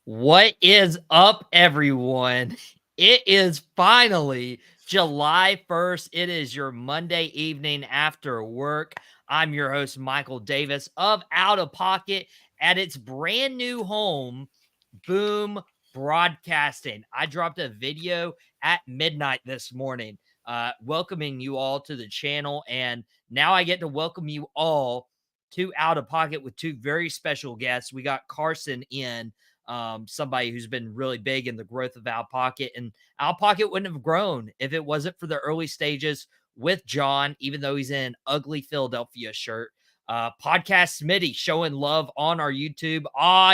What is up, everyone? It is finally July 1st. It is your Monday evening after work. I'm your host, Michael Davis of Outta Pocket at its brand new home, Boom Broadcasting. I dropped a video at midnight this morning, welcoming you all to the channel. And now I get to welcome you all to Outta Pocket with two very special guests. We got Carsen in, somebody who's been really big in the growth of Outta Pocket. And Outta Pocket wouldn't have grown if it wasn't for the early stages with John, even though he's in an ugly Philadelphia shirt. Podcast Smitty showing love on our YouTube.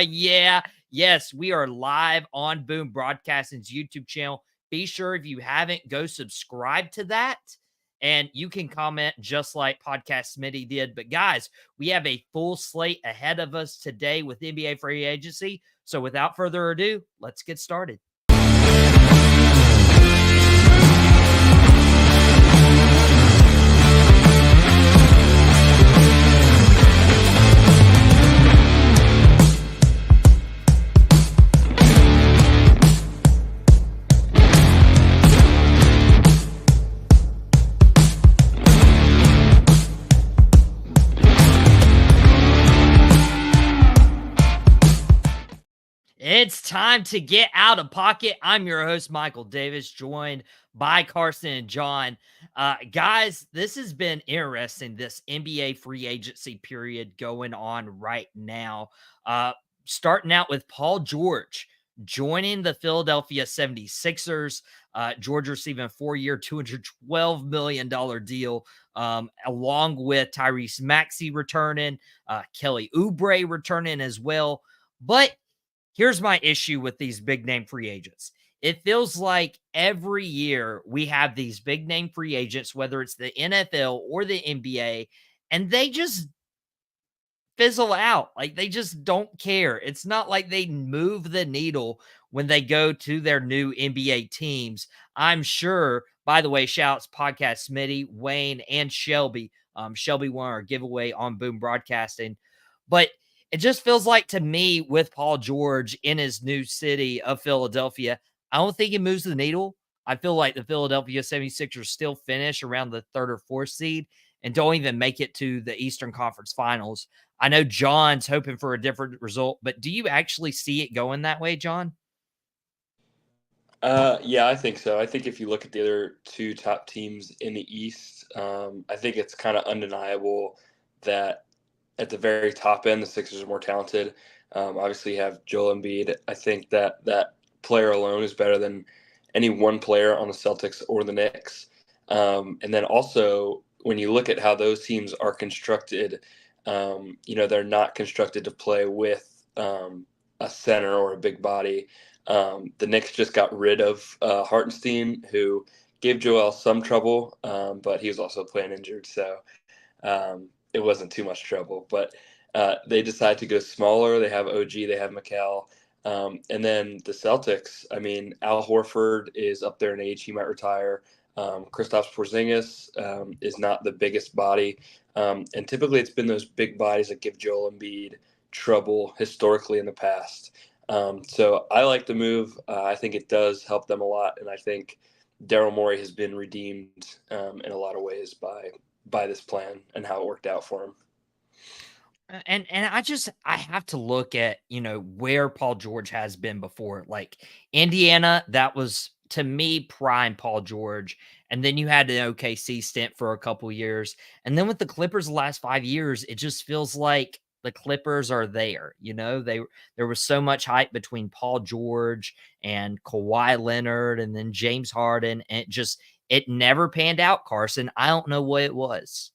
Yeah. Yes, we are live on Boom Broadcasting's YouTube channel. Be sure if you haven't, go subscribe to that. And you can comment just like Podcast Smitty did. But guys, we have a full slate ahead of us today with NBA free agency. So without further ado, let's get started. It's time to get out of pocket. I'm your host, Michael Davis, joined by Carsen and John. Guys, this has been interesting, this NBA free agency period going on right now. Starting out with Paul George joining the Philadelphia 76ers. George receiving a 4-year, $212 million deal, along with Tyrese Maxey returning, Kelly Oubre returning as well. But here's my issue with these big name free agents. It feels like every year we have these big name free agents, whether it's the NFL or the NBA, and they just fizzle out. Like they just don't care. It's not like they move the needle when they go to their new NBA teams. I'm sure, by the way, shouts Podcast Smitty, Wayne, and Shelby. Shelby won our giveaway on Boom Broadcasting. But it just feels like to me with Paul George in his new city of Philadelphia, I don't think it moves the needle. I feel like the Philadelphia 76ers still finish around the third or fourth seed and don't even make it to the Eastern Conference Finals. I know John's hoping for a different result, but do you actually see it going that way, John? Yeah, I think so. I think if you look at the other two top teams in the East, I think it's kind of undeniable that at the very top end, the Sixers are more talented. Obviously, you have Joel Embiid. I think that player alone is better than any one player on the Celtics or the Knicks. And then also, when you look at how those teams are constructed, they're not constructed to play with a center or a big body. The Knicks just got rid of Hartenstein, who gave Joel some trouble, but he was also playing injured, so it wasn't too much trouble. But they decided to go smaller. They have OG, they have McHale. And then the Celtics, I mean, Al Horford is up there in age. He might retire. Kristaps Porzingis is not the biggest body. And typically it's been those big bodies that give Joel Embiid trouble historically in the past. So I like the move. I think it does help them a lot. And I think Daryl Morey has been redeemed in a lot of ways by this plan and how it worked out for him. And I have to look at, where Paul George has been before. Like Indiana, that was to me prime Paul George. And then you had an OKC stint for a couple years. And then with the Clippers the last 5 years, it just feels like the Clippers are there. There was so much hype between Paul George and Kawhi Leonard and then James Harden. And it never panned out, Carsen. I don't know what it was.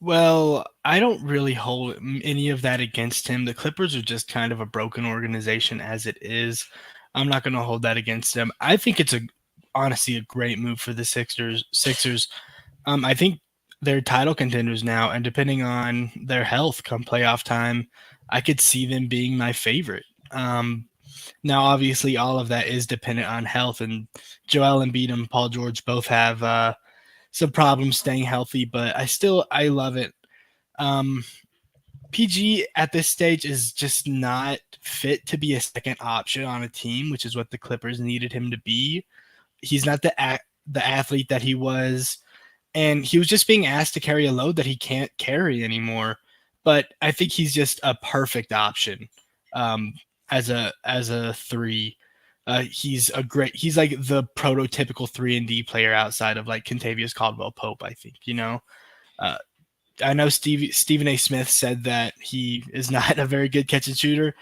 Well, I don't really hold any of that against him. The Clippers are just kind of a broken organization as it is. I'm not going to hold that against them. I think it's honestly a great move for the Sixers. I think they're title contenders now, and depending on their health come playoff time, I could see them being my favorite. Now, obviously, all of that is dependent on health, and Joel Embiid and Paul George both have some problems staying healthy, but I love it. PG at this stage is just not fit to be a second option on a team, which is what the Clippers needed him to be. He's not the athlete that he was, and he was just being asked to carry a load that he can't carry anymore. But I think he's just a perfect option as a 3. He's like the prototypical 3-and-D player outside of like Kentavious Caldwell-Pope, I think, I know Stephen A. Smith said that he is not a very good catch and shooter.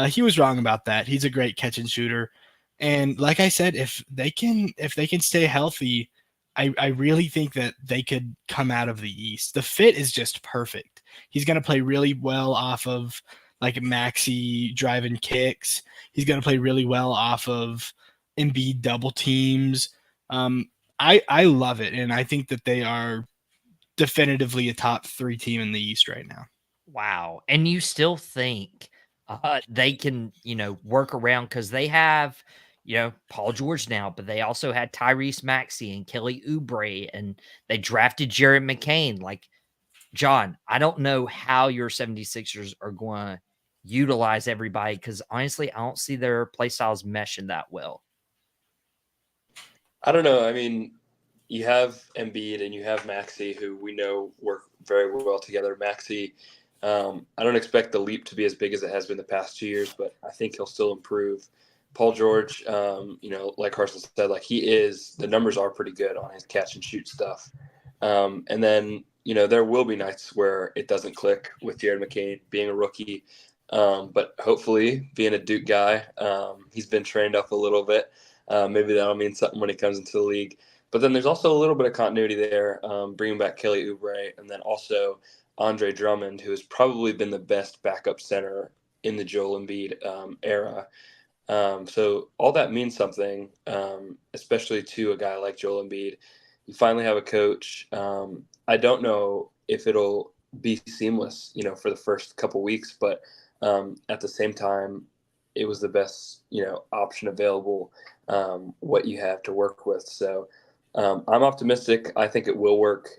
He was wrong about that. He's a great catch and shooter. And like I said, if they can stay healthy, I really think that they could come out of the East. The fit is just perfect. He's going to play really well off of like Maxey driving kicks. He's going to play really well off of Embiid double teams. I love it. And I think that they are definitively a top 3 team in the East right now. Wow. And you still think they can, work around, because they have, Paul George now, but they also had Tyrese Maxey and Kelly Oubre, and they drafted Jared McCain. Like, John, I don't know how your 76ers are going to utilize everybody, because honestly, I don't see their play styles meshing that well. I don't know. I mean, you have Embiid and you have Maxey, who we know work very well together. Maxey, I don't expect the leap to be as big as it has been the past 2 years, but I think he'll still improve. Paul George, like Carsen said, like the numbers are pretty good on his catch and shoot stuff. And then, there will be nights where it doesn't click with Jared McCain being a rookie. But hopefully, being a Duke guy, he's been trained up a little bit. Maybe that'll mean something when he comes into the league. But then there's also a little bit of continuity there, bringing back Kelly Oubre, and then also Andre Drummond, who has probably been the best backup center in the Joel Embiid era. So all that means something, especially to a guy like Joel Embiid. You finally have a coach. I don't know if it'll be seamless, for the first couple weeks, but at the same time, it was the best, option available, what you have to work with. So I'm optimistic. I think it will work,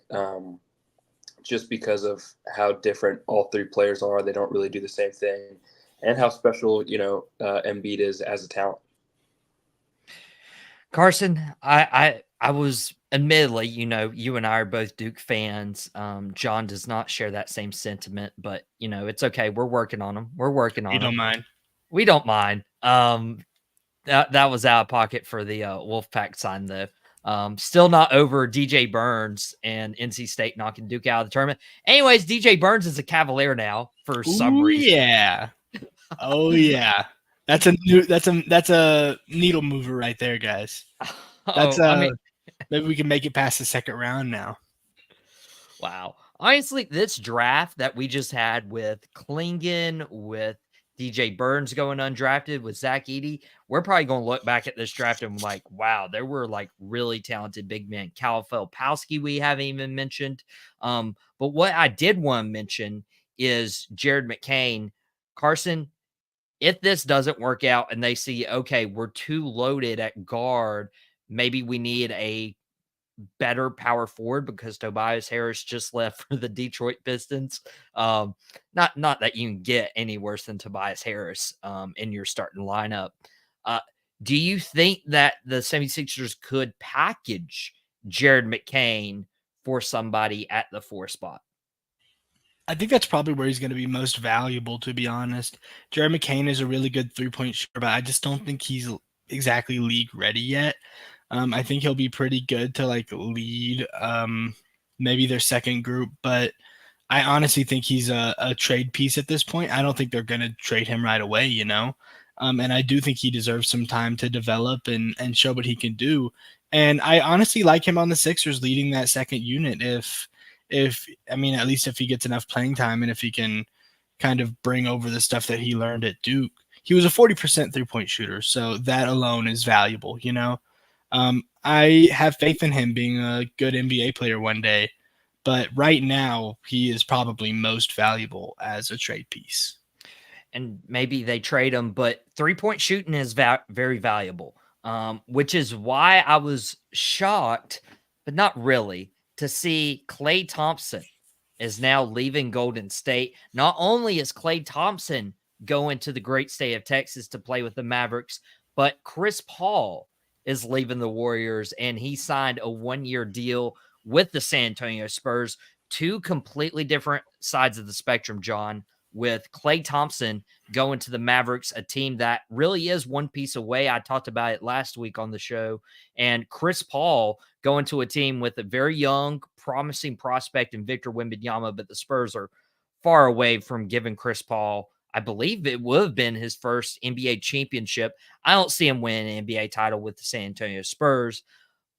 just because of how different all 3 players are. They don't really do the same thing, and how special, Embiid is as a talent. Carsen, I was admittedly, you and I are both Duke fans. John does not share that same sentiment, but it's okay. We're working on them. We don't mind. We don't mind. That was out of pocket for the Wolfpack sign, though. Still not over DJ Burns and NC State knocking Duke out of the tournament. Anyways, DJ Burns is a Cavalier now for some reason. Yeah. Oh yeah. That's a needle mover right there, guys. Maybe we can make it past the second round now. Wow. Honestly, this draft that we just had with Klingon, with DJ Burns going undrafted, with Zach Edey, we're probably going to look back at this draft and like, wow, there were like really talented big men. Cal Felpowski, we haven't even mentioned. But what I did want to mention is Jared McCain. Carsen, if this doesn't work out and they see, okay, we're too loaded at guard, maybe we need a better power forward, because Tobias Harris just left for the Detroit Pistons. Not that you can get any worse than Tobias Harris in your starting lineup. Do you think that the 76ers could package Jared McCain for somebody at the 4 spot? I think that's probably where he's going to be most valuable, to be honest. Jared McCain is a really good 3-point shooter, but I just don't think he's exactly league ready yet. I think he'll be pretty good to like lead maybe their second group, but I honestly think he's a trade piece at this point. I don't think they're going to trade him right away, and I do think he deserves some time to develop and show what he can do. And I honestly like him on the Sixers leading that second unit at least if he gets enough playing time and if he can kind of bring over the stuff that he learned at Duke. He was a 40% 3-point shooter, so that alone is valuable, I have faith in him being a good NBA player one day, but right now he is probably most valuable as a trade piece. And maybe they trade him, but 3-point shooting is very valuable, which is why I was shocked, but not really, to see Klay Thompson is now leaving Golden State. Not only is Klay Thompson going to the great state of Texas to play with the Mavericks, but Chris Paul is leaving the Warriors, and he signed a 1-year deal with the San Antonio Spurs. Two completely different sides of the spectrum, John, with Klay Thompson going to the Mavericks, a team that really is one piece away. I talked about it last week on the show. And Chris Paul going to a team with a very young, promising prospect in Victor Wembanyama, but the Spurs are far away from giving Chris Paul, I believe it would have been his first NBA championship. I don't see him win an NBA title with the San Antonio Spurs,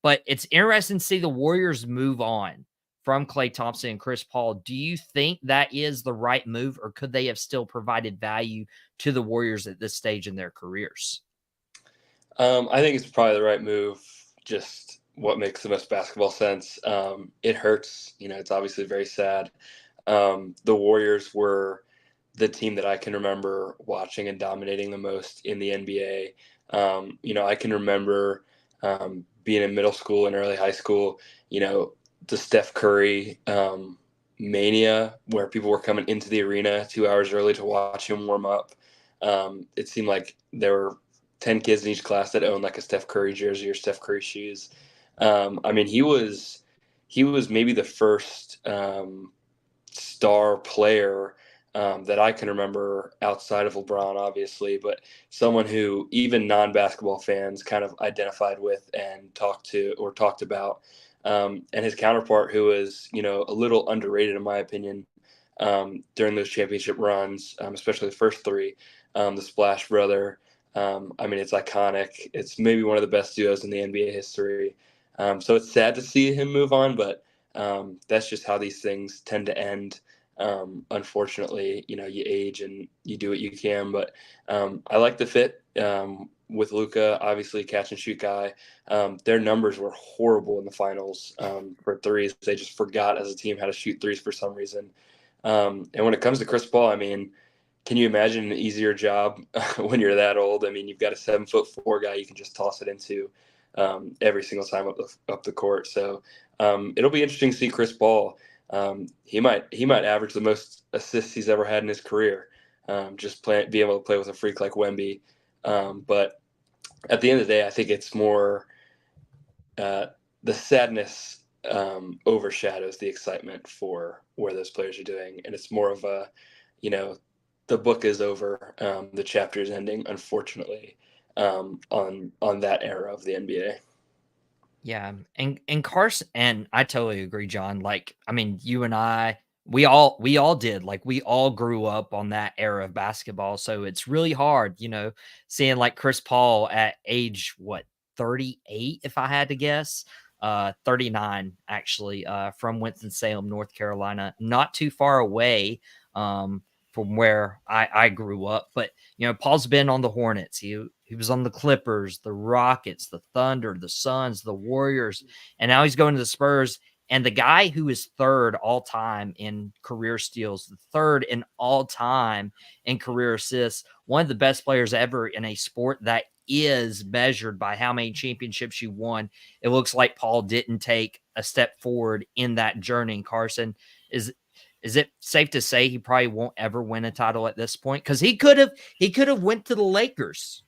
but it's interesting to see the Warriors move on from Klay Thompson and Chris Paul. Do you think that is the right move, or could they have still provided value to the Warriors at this stage in their careers? I think it's probably the right move. Just what makes the most basketball sense. It hurts. It's obviously very sad. The Warriors were the team that I can remember watching and dominating the most in the NBA. I can remember being in middle school and early high school, the Steph Curry mania, where people were coming into the arena 2 hours early to watch him warm up. It seemed like there were 10 kids in each class that owned like a Steph Curry jersey or Steph Curry shoes. He was maybe the first star player that I can remember outside of LeBron, obviously, but someone who even non-basketball fans kind of identified with and talked about. And his counterpart, who was, a little underrated in my opinion, during those championship runs, especially the first three, the Splash Brother. It's iconic. It's maybe one of the best duos in the NBA history. So it's sad to see him move on, but that's just how these things tend to end. Unfortunately, you age and you do what you can, but I like the fit with Luka, obviously catch and shoot guy. Their numbers were horrible in the finals for threes. They just forgot as a team how to shoot threes for some reason. And when it comes to Chris Paul, can you imagine an easier job when you're that old? You've got a 7'4" guy you can just toss it into every single time up the court. So it'll be interesting to see Chris Paul. He might average the most assists he's ever had in his career. Be able to play with a freak like Wemby. But at the end of the day, I think it's more the sadness overshadows the excitement for where those players are doing, and it's more of a, the book is over, the chapter is ending, unfortunately, on that era of the NBA. Yeah, and Carson, and I totally agree, John. You and I, we all did. We all grew up on that era of basketball, so it's really hard, seeing Chris Paul at age 38, if I had to guess, 39 actually, from Winston-Salem, North Carolina, not too far away from where I grew up. But Paul's been on the Hornets. He was on the Clippers, the Rockets, the Thunder, the Suns, the Warriors, and now he's going to the Spurs. And the guy who is third all time in career steals, the third in all time in career assists, one of the best players ever in a sport that is measured by how many championships you won. It looks like Paul didn't take a step forward in that journey. And Carson, is it safe to say he probably won't ever win a title at this point? Because he could have went to the Lakers.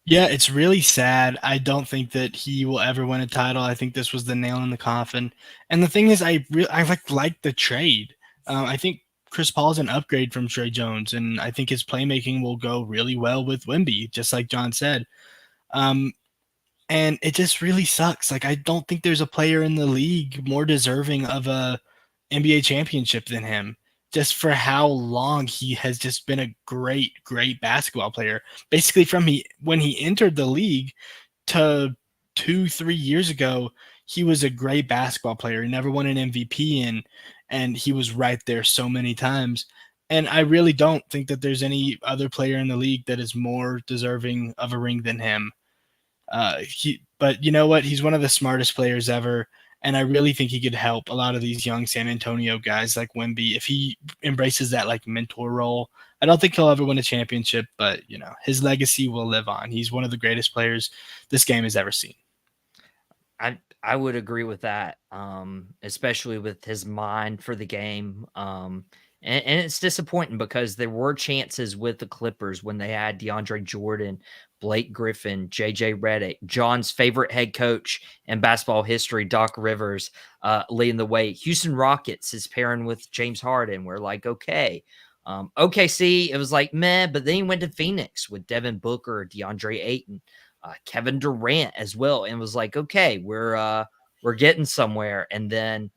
Yeah, it's really sad. I don't think that he will ever win a title. I think this was the nail in the coffin. And the thing is, I like the trade. I think Chris Paul is an upgrade from Trey Jones, and I think his playmaking will go really well with Wemby, just like John said. And it just really sucks. I don't think there's a player in the league more deserving of a NBA championship than him, just for how long he has just been a great basketball player. Basically from when he entered the league to 2-3 years ago, he was a great basketball player. He never won an MVP, and he was right there so many times. And I really don't think that there's any other player in the league that is more deserving of a ring than him. But you know what? He's one of the smartest players ever. And I really think he could help a lot of these young San Antonio guys like Wemby if he embraces that mentor role. I don't think he'll ever win a championship, but his legacy will live on. He's one of the greatest players this game has ever seen. I would agree with that, especially with his mind for the game. And it's disappointing because there were chances with the Clippers when they had DeAndre Jordan, Blake Griffin, JJ Redick, John's favorite head coach in basketball history, Doc Rivers, leading the way. Houston Rockets is pairing with James Harden. We're like, okay. OKC, it was like, meh, but then he went to Phoenix with Devin Booker, DeAndre Ayton, Kevin Durant as well, and was like, okay, we're getting somewhere. And then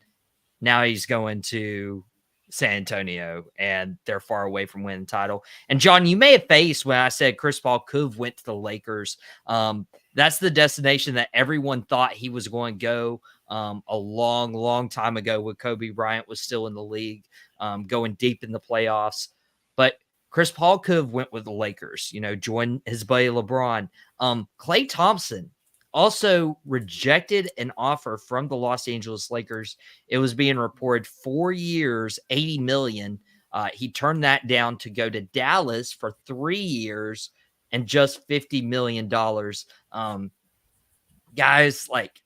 now he's going to San Antonio, and they're far away from winning the title. And John, you may have faced when I said Chris Paul could have went to the Lakers. That's the destination that everyone thought he was going to go a long, long time ago when Kobe Bryant was still in the league, going deep in the playoffs. But Chris Paul could have went with the Lakers, join his buddy LeBron. Klay Thompson also rejected an offer from the Los Angeles Lakers. It was being reported 4 years, $80 million. He turned that down to go to Dallas for 3 years and just $50 million. Guys, like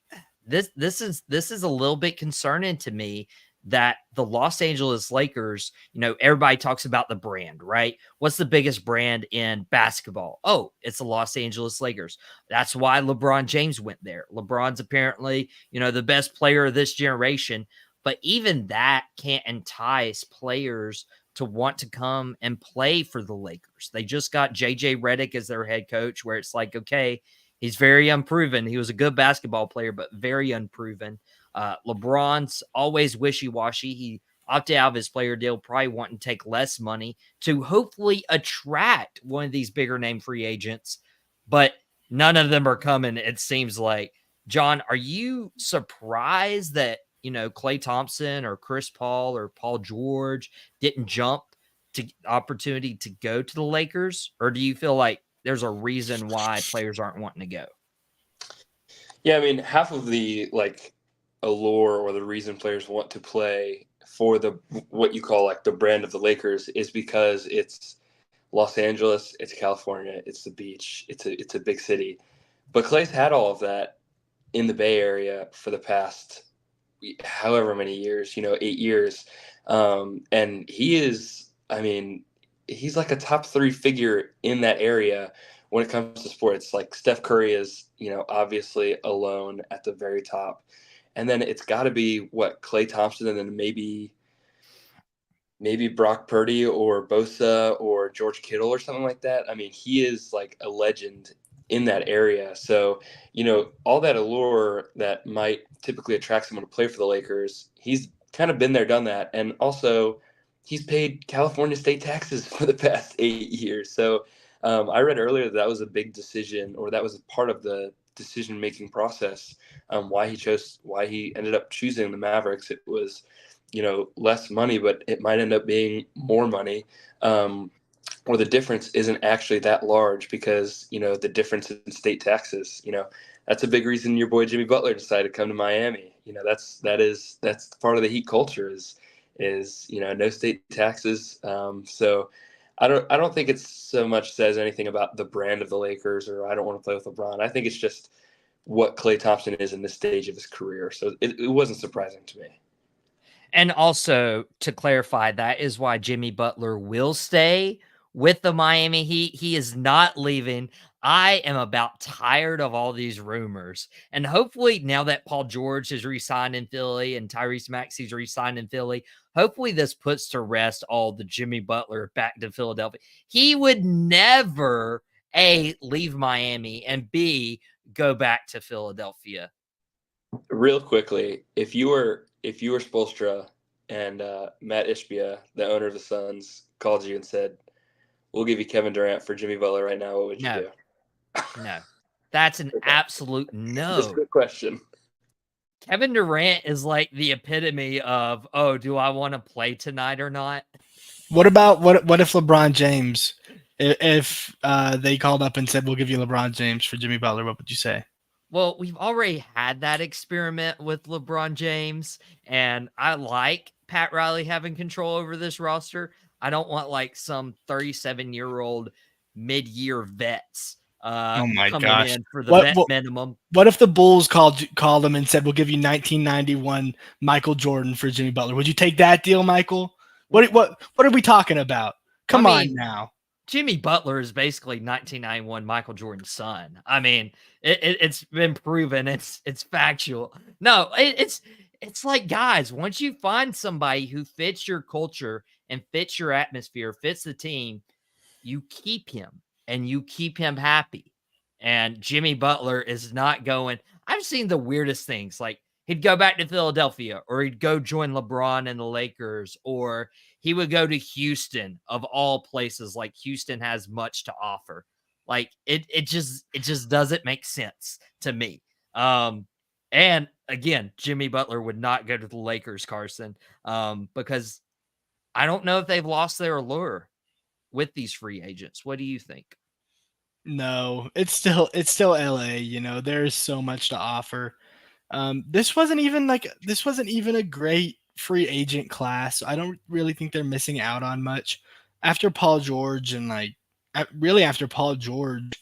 this is a little bit concerning to me that the Los Angeles Lakers, everybody talks about the brand, right? What's the biggest brand in basketball? Oh, it's the Los Angeles Lakers. That's why LeBron James went there. LeBron's apparently, the best player of this generation, but even that can't entice players to want to come and play for the Lakers. They just got JJ Redick as their head coach, where it's like, okay, he's very unproven. He was a good basketball player, but very unproven. LeBron's always wishy-washy. He opted out of his player deal, probably wanting to take less money to hopefully attract one of these bigger name free agents, but none of them are coming, it seems like. John, are you surprised that, Klay Thompson or Chris Paul or Paul George didn't jump to opportunity to go to the Lakers? Or do you feel like there's a reason why players aren't wanting to go? Yeah, I mean, half of the allure or the reason players want to play for the what you call the brand of the Lakers is because it's Los Angeles, it's California, it's the beach, it's a big city. But Clay's had all of that in the Bay Area for the past however many years, 8 years. And he is, I mean, he's like a top 3 figure in that area when it comes to sports. Like Steph Curry is, obviously alone at the very top. And then it's got to be Klay Thompson, and then maybe Brock Purdy or Bosa or George Kittle or something like that. I mean, he is like a legend in that area. So, all that allure that might typically attract someone to play for the Lakers, he's kind of been there, done that. And also, he's paid California state taxes for the past 8 years. So I read earlier that was a big decision, or that was a part of the decision-making process, why he ended up choosing the Mavericks. It was, less money, but it might end up being more money, or the difference isn't actually that large because, the difference in state taxes, that's a big reason your boy Jimmy Butler decided to come to Miami. That's part of the Heat culture is no state taxes. So I don't think it so much says anything about the brand of the Lakers, or I don't want to play with LeBron. I think it's just what Klay Thompson is in this stage of his career. So it wasn't surprising to me. And also, to clarify, that is why Jimmy Butler will stay with the Miami Heat. He is not leaving. I am about tired of all these rumors. And hopefully, now that Paul George is re-signed in Philly and Tyrese Maxey's re-signed in Philly, hopefully this puts to rest all the Jimmy Butler back to Philadelphia. He would never, A, leave Miami, and B, go back to Philadelphia. Real quickly, if you were Spoelstra and Matt Ishbia, the owner of the Suns, called you and said, "We'll give you Kevin Durant for Jimmy Butler right now," what would you do? No, that's an absolute no. Just a quick question. Kevin Durant is like the epitome of, oh, do I want to play tonight or not? What about what if LeBron James, if they called up and said, "We'll give you LeBron James for Jimmy Butler," what would you say? Well, we've already had that experiment with LeBron James, and I like Pat Riley having control over this roster. I don't want some 37-year-old mid-year vets Oh my coming gosh. in for the What, what minimum. what if the Bulls called them and said, "We'll give you 1991 Michael Jordan for Jimmy Butler"? Would you take that deal, Michael? What are we talking about? Come on now. Jimmy Butler is basically 1991 Michael Jordan's son. I mean, it's been proven. It's factual. No, it's like, guys, once you find somebody who fits your culture and fits your atmosphere, fits the team, you keep him and you keep him happy. And Jimmy Butler is not going. I've seen the weirdest things. Like, he'd go back to Philadelphia, or he'd go join LeBron and the Lakers, or he would go to Houston, of all places. Like, Houston has much to offer. Like, it just doesn't make sense to me. And again, Jimmy Butler would not go to the Lakers, Carson, because I don't know if they've lost their allure with these free agents. What do you think? No, it's still LA, there's so much to offer. This wasn't even a great free agent class. I don't really think they're missing out on much. After Paul George and really after Paul George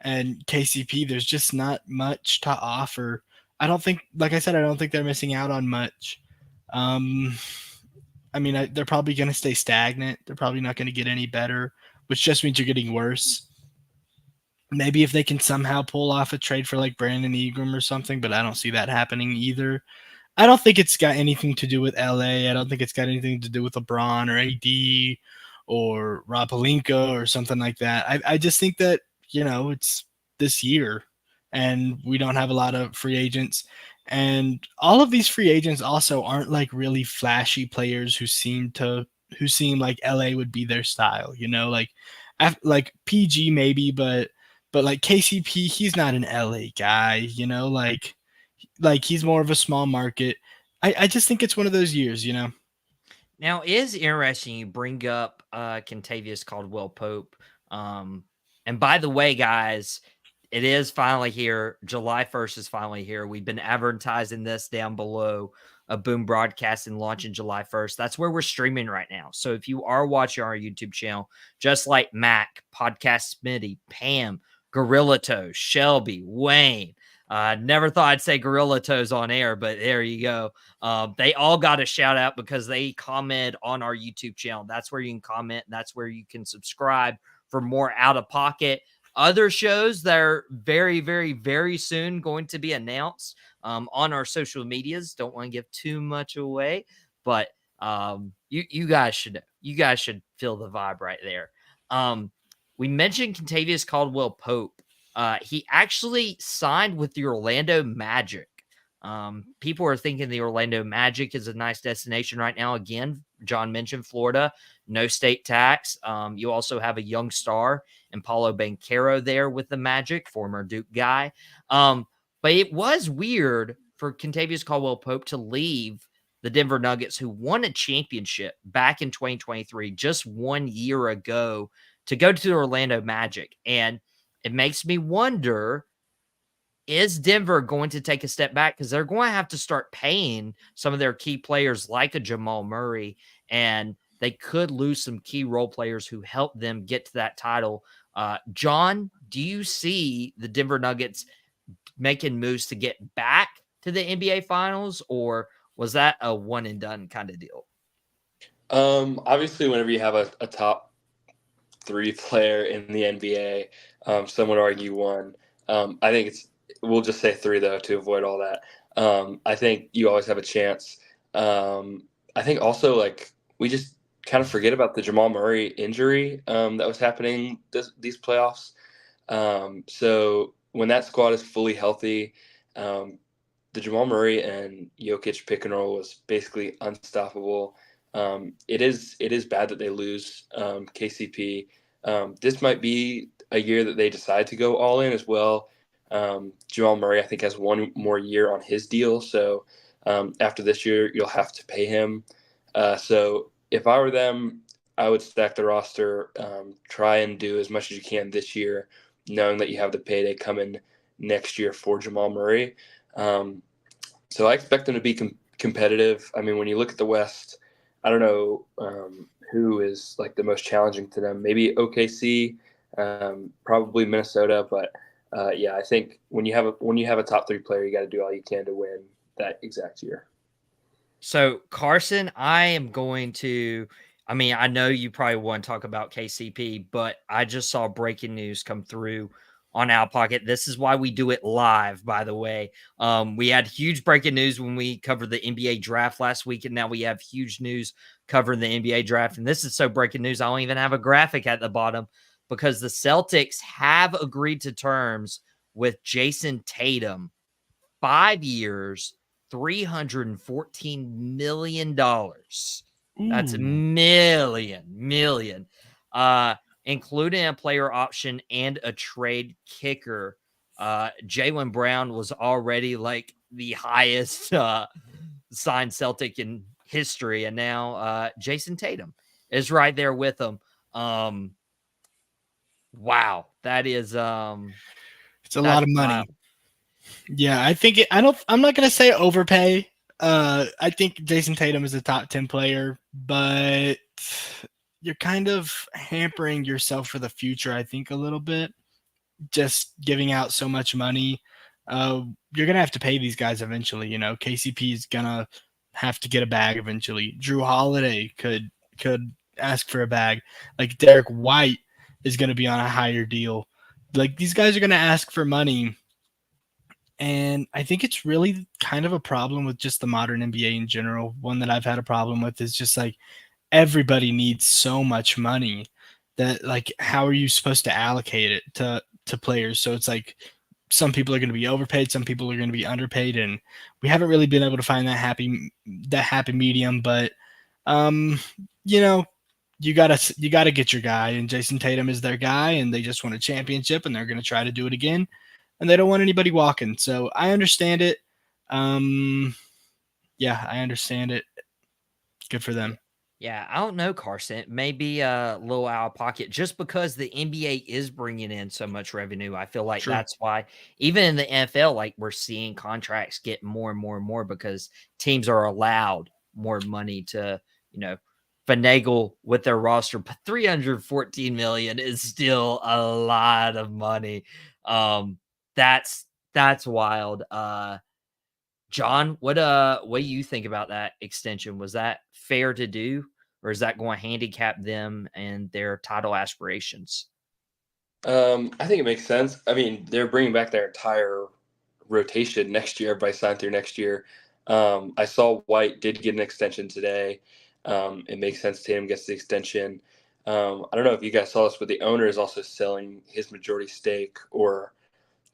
and KCP, there's just not much to offer. I don't think, like I said, I don't think they're missing out on much. Um, I mean, they're probably going to stay stagnant. They're probably not going to get any better, which just means you're getting worse. Maybe if they can somehow pull off a trade for like Brandon Ingram or something, but I don't see that happening either. I don't think it's got anything to do with LA. I don't think it's got anything to do with LeBron or AD or Rob Pelinka or something like that. I just think that, it's this year and we don't have a lot of free agents. And all of these free agents also aren't like really flashy players who seem like LA would be their style, like PG maybe, but like KCP, he's not an LA guy, like he's more of a small market. I just think it's one of those years. Now, it is interesting you bring up Kentavious Caldwell Pope. And by the way, guys, it is finally here. July 1st is finally here. We've been advertising this down below. A Boom Broadcasting launching July 1st. That's where we're streaming right now. So if you are watching our YouTube channel, just like Mac, Podcast Smitty, Pam, Gorilla Toes, Shelby, Wayne. Never thought I'd say Gorilla Toes on air, but there you go. They all got a shout out because they comment on our YouTube channel. That's where you can comment. That's where you can subscribe for more Outta Pocket. Other shows that are very, very, very soon going to be announced on our social medias. Don't want to give too much away, but you guys should know. You guys should feel the vibe right there. We mentioned Kentavious Caldwell Pope. He actually signed with the Orlando Magic. People are thinking the Orlando Magic is a nice destination right now. Again, John mentioned Florida, no state tax. You also have a young star and Paulo Banchero there with the Magic, former Duke guy. But it was weird for Kentavious Caldwell Pope to leave the Denver Nuggets, who won a championship back in 2023, just 1 year ago, to go to the Orlando Magic. And it makes me wonder, is Denver going to take a step back? Because they're going to have to start paying some of their key players like a Jamal Murray, and they could lose some key role players who helped them get to that title. John, do you see the Denver Nuggets making moves to get back to the NBA Finals, or was that a one and done kind of deal? Obviously, whenever you have a top 3 player in the NBA, some would argue 1. I think we'll just say 3 though to avoid all that. I think you always have a chance. I think also, like, we just kind of forget about the Jamal Murray injury that was happening these playoffs. So when that squad is fully healthy, the Jamal Murray and Jokic pick and roll was basically unstoppable. It is bad that they lose KCP. This might be a year that they decide to go all in as well. Jamal Murray, I think, has 1 more year on his deal. So after this year, you'll have to pay him. So if I were them, I would stack the roster, try and do as much as you can this year, knowing that you have the payday coming next year for Jamal Murray. So I expect them to be competitive. I mean, when you look at the West, I don't know who is like the most challenging to them. Maybe OKC. probably Minnesota. But yeah, I think when you have a top 3 player, you got to do all you can to win that exact year. So, Carson, I mean, I know you probably want to talk about KCP, but I just saw breaking news come through on Outta Pocket. This is why we do it live, by the way. We had huge breaking news when we covered the NBA draft last week, and now we have huge news covering the NBA draft. And this is so breaking news, I don't even have a graphic at the bottom because the Celtics have agreed to terms with Jason Tatum, 5 years, $314 million. That's a Ooh. million. Including a player option and a trade kicker. Jaylen Brown was already like the highest signed Celtic in history, and now Jason Tatum is right there with him. Wow, that is It's a that's lot of money. wild. Yeah, I'm not gonna say overpay. I think Jason Tatum is a top 10 player, but you're kind of hampering yourself for the future, I think, a little bit. Just giving out so much money. You're gonna have to pay these guys eventually. KCP is gonna have to get a bag eventually. Drew Holiday could ask for a bag. Like Derek White is gonna be on a higher deal. Like these guys are gonna ask for money. And I think it's really kind of a problem with just the modern NBA in general. One that I've had a problem with is just like everybody needs so much money that like how are you supposed to allocate it to players? So it's like some people are going to be overpaid, some people are going to be underpaid, and we haven't really been able to find that happy medium. But you know, you gotta get your guy, and Jason Tatum is their guy, and they just won a championship, and they're going to try to do it again, and they don't want anybody walking. So I understand it. Yeah, I understand it. Good for them. Yeah, I don't know, Carson. It may be a little out of pocket just because the NBA is bringing in so much revenue. I feel like True. that's why, even in the NFL, like we're seeing contracts get more and more and more because teams are allowed more money to, finagle with their roster. But 314 million is still a lot of money. That's wild. John, what do you think about that extension? Was that fair to do, or is that going to handicap them and their title aspirations? I think it makes sense. I mean, they're bringing back their entire rotation next year. Everybody signed through next year. I saw White did get an extension today. It makes sense Tatum gets the extension. I don't know if you guys saw this, but the owner is also selling his majority stake or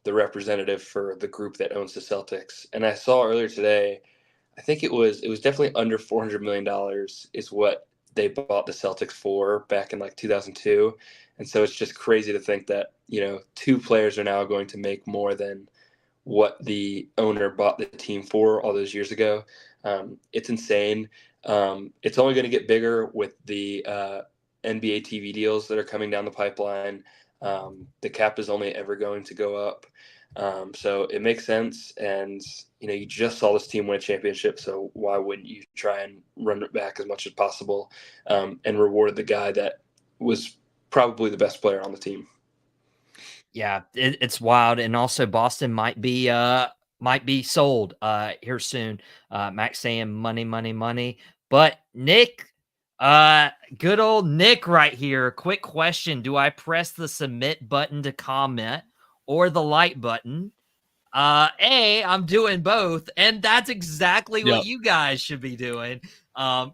the representative for the group that owns the Celtics. And I saw earlier today, I think it was definitely under $400 million is what they bought the Celtics for back in like 2002. And so it's just crazy to think that, 2 players are now going to make more than what the owner bought the team for all those years ago. It's insane. It's only going to get bigger with the NBA TV deals that are coming down the pipeline. The cap is only ever going to go up. So it makes sense. And, you just saw this team win a championship. So why wouldn't you try and run it back as much as possible and reward the guy that was probably the best player on the team? Yeah, it's wild, and also Boston might be sold here soon. Max saying money, but Nick, good old Nick right here. Quick question: do I press the submit button to comment or the like button? I'm doing both, and that's exactly what Yep. you guys should be doing.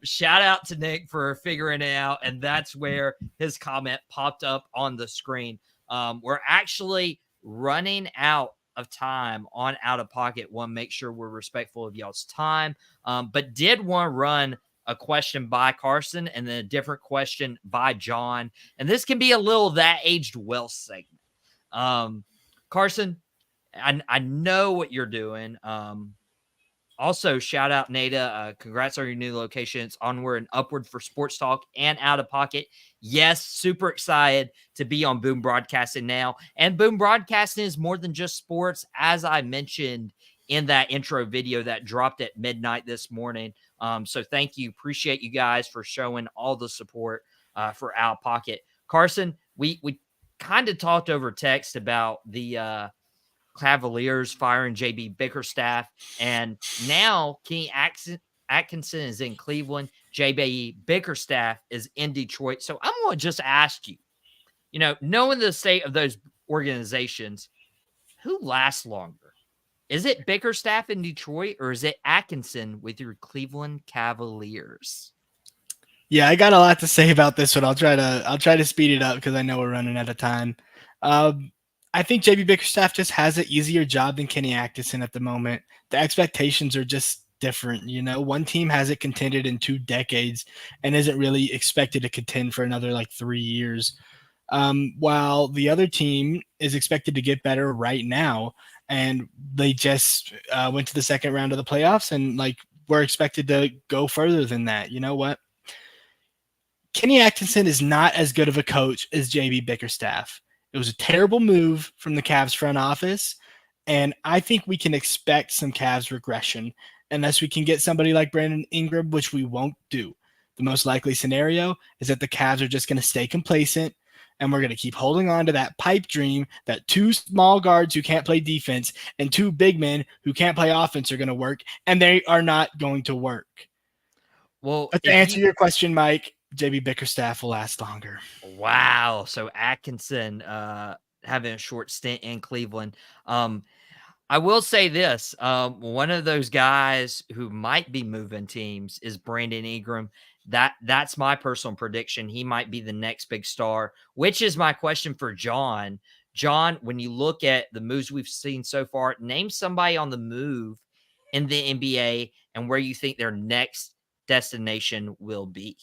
Shout out to Nick for figuring it out, and that's where his comment popped up on the screen. We're actually running out of time on Outta Pocket. Want to make sure we're respectful of y'all's time, but did want to run a question by Carson and then a different question by John, and this can be a little that aged well segment. Carson, I know what you're doing. Also, shout out Nada. Congrats on your new location. It's onward and upward for Sports Talk and Outta Pocket. Yes, super excited to be on Boom Broadcasting now. And Boom Broadcasting is more than just sports, as I mentioned in that intro video that dropped at midnight this morning. So thank you. Appreciate you guys for showing all the support for Outta Pocket. Carson, we kind of talked over text about the Cavaliers firing JB Bickerstaff, and now Kenny Atkinson is in Cleveland. JB Bickerstaff is in Detroit. So I'm going to just ask you, knowing the state of those organizations, who lasts longer? Is it Bickerstaff in Detroit, or is it Atkinson with your Cleveland Cavaliers? Yeah, I got a lot to say about this one. I'll try to speed it up because I know we're running out of time. I think JB Bickerstaff just has an easier job than Kenny Atkinson at the moment. The expectations are just different. One team hasn't contended in 2 decades and isn't really expected to contend for another 3 years. While the other team is expected to get better right now, and they just went to the second round of the playoffs, and we're expected to go further than that. You know what? Kenny Atkinson is not as good of a coach as JB Bickerstaff. It was a terrible move from the Cavs front office, and I think we can expect some Cavs regression unless we can get somebody like Brandon Ingram, which we won't do. The most likely scenario is that the Cavs are just going to stay complacent, and we're going to keep holding on to that pipe dream that 2 small guards who can't play defense and 2 big men who can't play offense are going to work, and they are not going to work. Well, but to answer your question, Mike, JB Bickerstaff will last longer. Wow. So Atkinson having a short stint in Cleveland. I will say this. One of those guys who might be moving teams is Brandon Ingram. That's my personal prediction. He might be the next big star, which is my question for John. John, when you look at the moves we've seen so far, name somebody on the move in the NBA and where you think their next destination will be.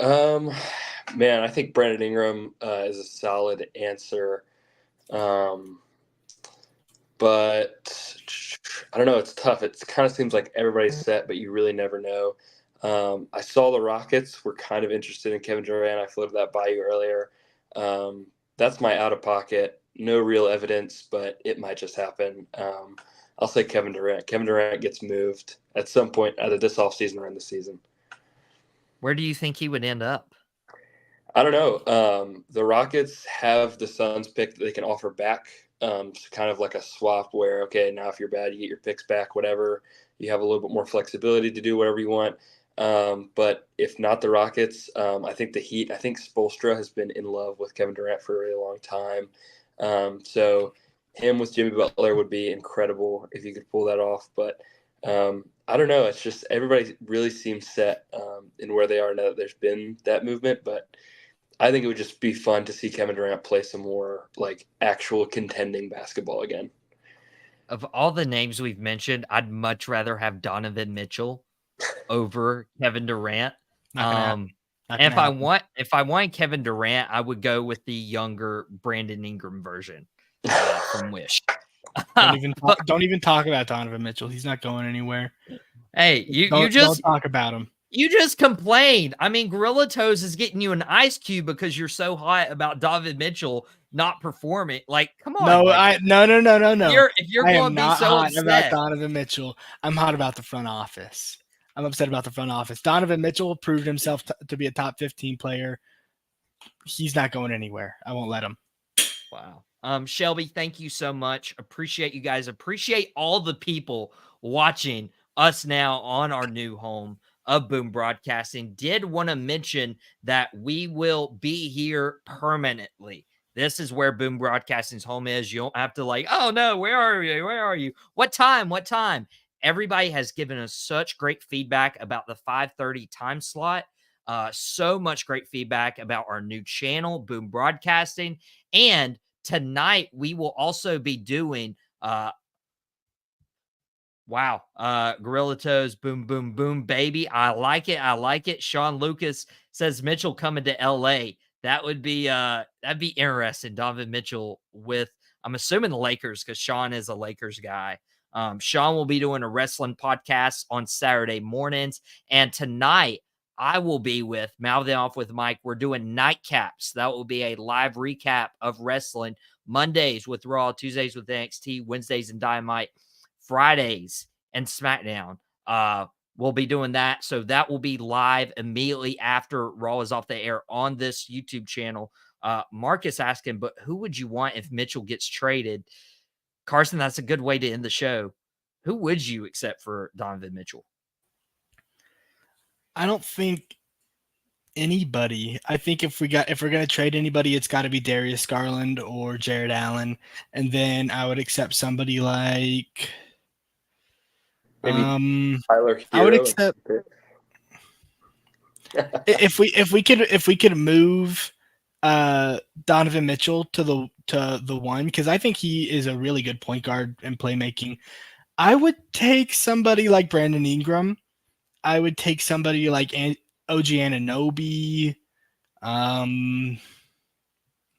Man, I think Brandon Ingram is a solid answer. But I don't know. It's tough. It kind of seems like everybody's set, but you really never know. I saw the Rockets were kind of interested in Kevin Durant. I floated that by you earlier. That's my out of pocket. No real evidence, but it might just happen. I'll say Kevin Durant. Kevin Durant gets moved at some point either this offseason or in the season. Where do you think he would end up? I don't know. The Rockets have the Suns pick that they can offer back. It's kind of like a swap where, okay, now if you're bad, you get your picks back, whatever. You have a little bit more flexibility to do whatever you want. But if not the Rockets, I think the Heat, I think Spoelstra has been in love with Kevin Durant for a really long time. So him with Jimmy Butler would be incredible if you could pull that off. But I don't know. It's just everybody really seems set in where they are now that there's been that movement. But I think it would just be fun to see Kevin Durant play some more actual contending basketball again. Of all the names we've mentioned, I'd much rather have Donovan Mitchell over Kevin Durant. And if I want Kevin Durant, I would go with the younger Brandon Ingram version from Wish. Don't even talk about Donovan Mitchell. He's not going anywhere. Hey, don't talk about him. You just complained. I mean, Gorilla Toes is getting you an ice cube because you're so hot about Donovan Mitchell not performing. Come on. No. If you're going to be so hot upset about Donovan Mitchell, I'm hot about the front office. I'm upset about the front office. Donovan Mitchell proved himself to be a top 15 player. He's not going anywhere. I won't let him. Wow. Shelby, thank you so much. Appreciate you guys. Appreciate all the people watching us now on our new home of Boom Broadcasting. Did want to mention that we will be here permanently. This is where Boom Broadcasting's home is. You don't have to oh no, where are you? Where are you? What time? What time? Everybody has given us such great feedback about the 5:30 time slot. So much great feedback about our new channel, Boom Broadcasting. And tonight we will also be doing Gorilla Toes, boom, boom, boom, baby. I like it. I like it. Sean Lucas says Mitchell coming to LA. That would be that'd be interesting. Donovan Mitchell with, I'm assuming, the Lakers, because Sean is a Lakers guy. Sean will be doing a wrestling podcast on Saturday mornings. And tonight I will be with Mouthing Off with Mike. We're doing nightcaps. That will be a live recap of wrestling. Mondays with Raw, Tuesdays with NXT, Wednesdays and Dynamite, Fridays and SmackDown. We'll be doing that. So that will be live immediately after Raw is off the air on this YouTube channel. Marcus asking, but who would you want if Mitchell gets traded? Carsen, that's a good way to end the show. Who would you accept for Donovan Mitchell? I don't think anybody. I think if we're gonna trade anybody, it's got to be Darius Garland or Jared Allen, and then I would accept somebody like Maybe Tyler Hero. I would accept if we could move Donovan Mitchell to the one, because I think he is a really good point guard and playmaking. I would take somebody like Brandon Ingram. I would take somebody like OG Anunoby. I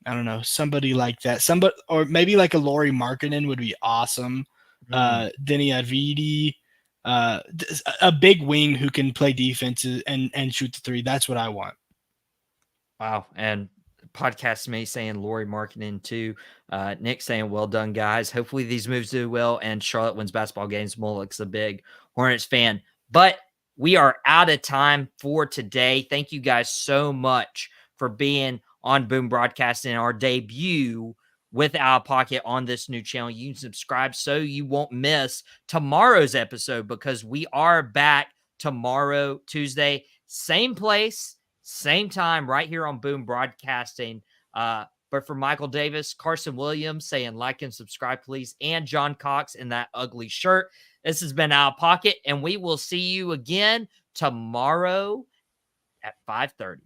don't know, somebody like that. Somebody, or maybe like a Lauri Markkanen would be awesome. Denny Avdija, a big wing who can play defense and shoot the three. That's what I want. Wow. And podcast me saying Lauri Markkanen too. Nick saying, well done, guys. Hopefully these moves do well and Charlotte wins basketball games. Mullock's a big Hornets fan. But we are out of time for today. Thank you guys so much for being on Boom Broadcasting, our debut with Outta Pocket on this new channel. You can subscribe so you won't miss tomorrow's episode, because we are back tomorrow, Tuesday, same place, same time, right here on Boom Broadcasting. But for Michael Davis, Carsen Williams saying like and subscribe, please, and John Cox in that ugly shirt. This has been Outta Pocket, and we will see you again tomorrow at 5:30.